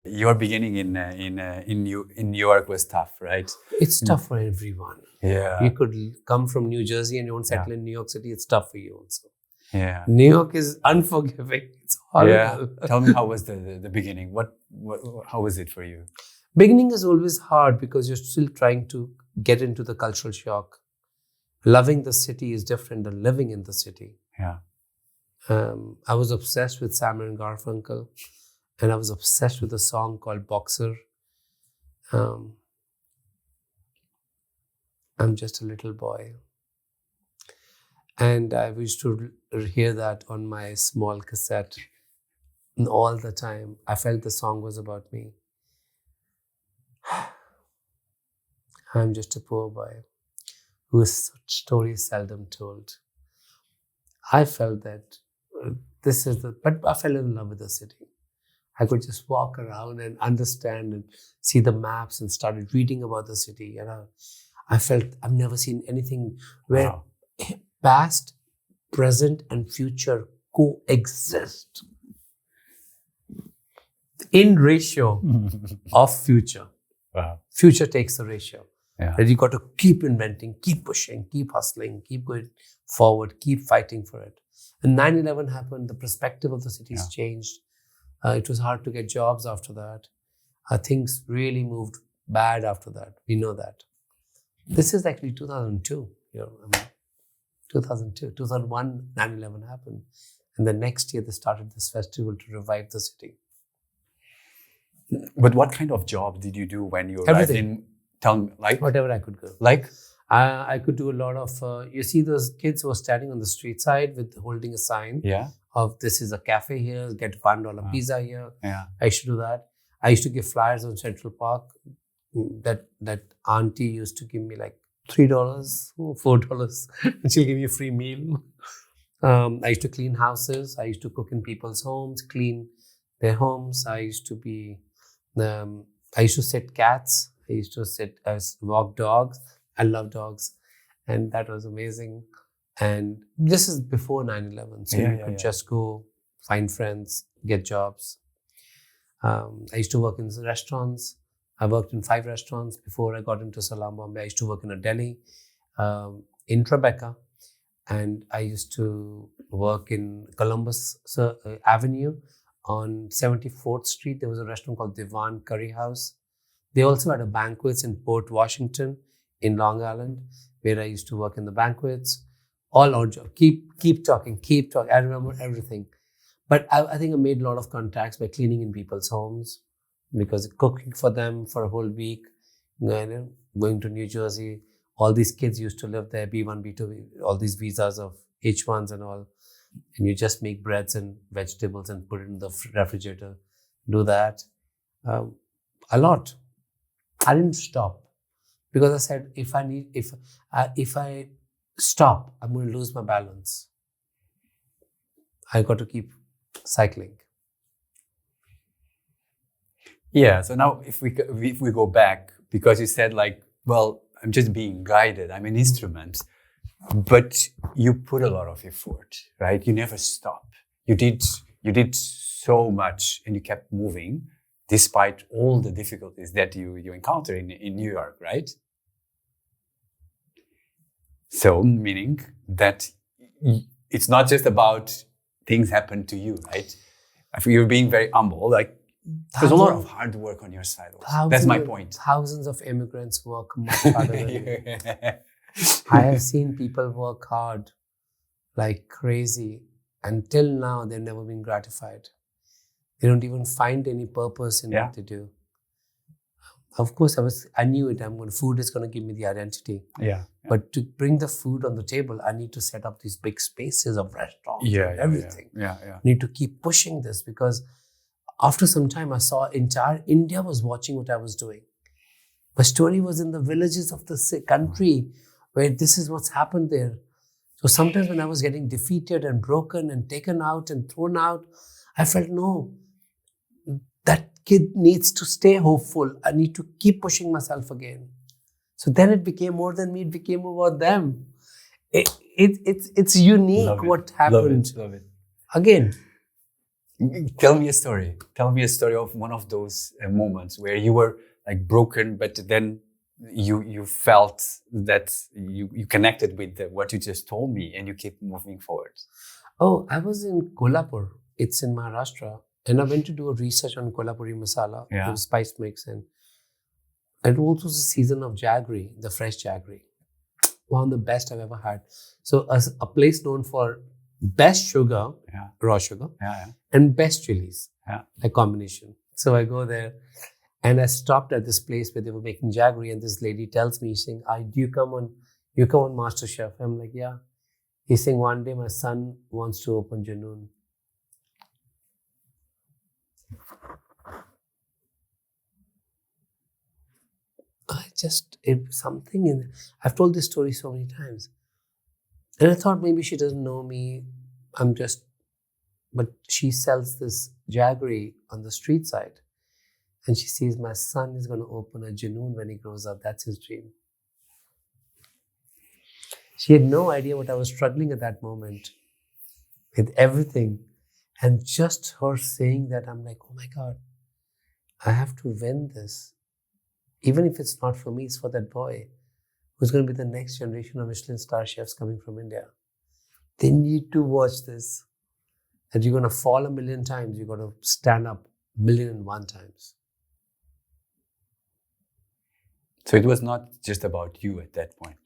Your beginning in New York was tough, right? It's tough for everyone. Yeah. You could come from New Jersey and you want to settle Yeah. in New York City. It's tough for you also. Yeah. New York is unforgiving. It's horrible. Yeah. Tell me, how was the beginning? What how was it for you? Beginning is always hard because you're still trying to get into the cultural shock. Loving the city is different than living in the city. Yeah. I was obsessed with Simon and Garfunkel, and I was obsessed with a song called Boxer. I'm just a little boy. And I used to hear that on my small cassette all the time. I felt the song was about me. I'm just a poor boy whose story is seldom told. I felt that but I fell in love with the city. I could just walk around and understand and see the maps and started reading about the city. And I felt I've never seen anything where past, present, and future coexist in ratio of future. Wow. Future takes the ratio. Yeah. That you got to keep inventing, keep pushing, keep hustling, keep going forward, keep fighting for it. And 9/11 happened, the perspective of the city's changed. It was hard to get jobs after that. Things really moved bad after that. We know that. This is actually 2002. 2002. 2001, 9/11 happened. And the next year, they started this festival to revive the city. But what kind of job did you do when you arrived Everything. in? Tell me, like Whatever I could go. like I could do a lot of, you see those kids who are standing on the street side with holding a sign of this is a cafe here, get $1 pizza here. Yeah. I used to do that. I used to give flyers on Central Park. That auntie used to give me like $3, $4, and she'll give me a free meal. I used to clean houses. I used to cook in people's homes, clean their homes. I used to sit cats. I used to walk dogs. I love dogs. And that was amazing. And this is before 9/11. So you could just go find friends, get jobs. I used to work in restaurants. I worked in 5 restaurants before I got into Salam Bombay. I used to work in a deli in Tribeca. And I used to work in Columbus Avenue on 74th Street. There was a restaurant called Divan Curry House. They also had a banquets in Port Washington in Long Island, where I used to work in the banquets. All our job. Keep talking. I remember everything. But I think I made a lot of contacts by cleaning in people's homes, because cooking for them for a whole week, going to New Jersey. All these kids used to live there, B1, B2, all these visas of H1s and all. And you just make breads and vegetables and put it in the refrigerator. Do that. A lot. I didn't stop, because I said, if I stop, I'm going to lose my balance. I got to keep cycling. Yeah. So now, if we go back, because you said like, well, I'm just being guided. I'm an instrument, but you put a lot of effort, right? You never stop. You did so much, and you kept moving despite all the difficulties that you encounter in New York, right? So, meaning that it's not just about things happen to you, right? If you're being very humble, like there's a lot of hard work on your side also. That's my point. Thousands of immigrants work much harder than you. I have seen people work hard like crazy. Until now, they've never been gratified. They don't even find any purpose in what they do. Of course, I knew it. Food is going to give me the identity. Yeah. But to bring the food on the table, I need to set up these big spaces of restaurants and everything. Yeah. I need to keep pushing this, because after some time, I saw entire India was watching what I was doing. My story was in the villages of the country, where this is what's happened there. So sometimes when I was getting defeated and broken and taken out and thrown out, I felt, no, that kid needs to stay hopeful. I need to keep pushing myself again. So then it became more than me. It became about them. It's unique what happened. Love it. Again, Tell me a story. Tell me a story of one of those moments where you were like broken, but then you felt that you connected with what you just told me, and you keep moving forward. Oh, I was in Kolhapur. It's in Maharashtra, and I went to do a research on Kolhapuri masala, the spice mix, and it also was a season of jaggery, the fresh jaggery. One of the best I've ever had. So a place known for best sugar, raw sugar, and best chilies, a combination. So I go there and I stopped at this place where they were making jaggery, and this lady tells me, saying, do you come on MasterChef? I'm like, yeah. He's saying, one day my son wants to open Janoon. I've told this story so many times. And I thought maybe she doesn't know me. But she sells this jaggery on the street side. And she sees my son is going to open a Janoon when he grows up. That's his dream. She had no idea what I was struggling at that moment with everything. And just her saying that, I'm like, oh my God, I have to win this. Even if it's not for me, it's for that boy who's going to be the next generation of Michelin star chefs coming from India. They need to watch this. That you're going to fall 1,000,000 times, you've got to stand up 1,000,001 times. So it was not just about you at that point.